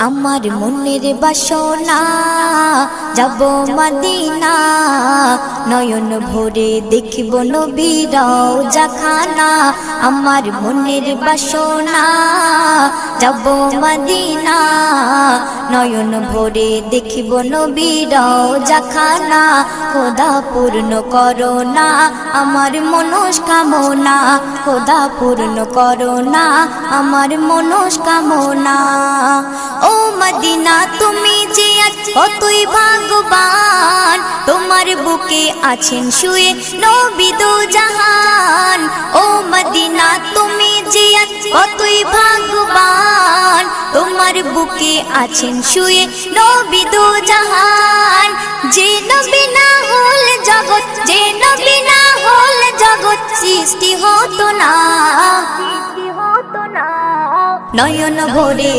আমার মনের বাসনা যাব মদিনা, নয়ন ভরে দেখব নবীর রওজাখানা। আমার মনের বাসনা যাব মদিনা, নয়ন ভরে দেখব নবীর রওজাখানা। খোদা পূর্ণ করো না আমার মনস্কামনা, খোদা পূর্ণ করো না আমার মনস্কামনা। ও মদিনা তুমি যে আজ কতই ভাগ্যবান, তোমার বুকে আছেন শুয়ে নবী দো জাহান। ও মদিনা তুমি যে আজ কতই ভাগ্যবান, তোমার বুকে আছেন শুয়ে নবী দো জাহান। যে নবী না হল জগৎ, যে নবী না হল জগৎ সৃষ্টি হতো না, নয়ন ভরে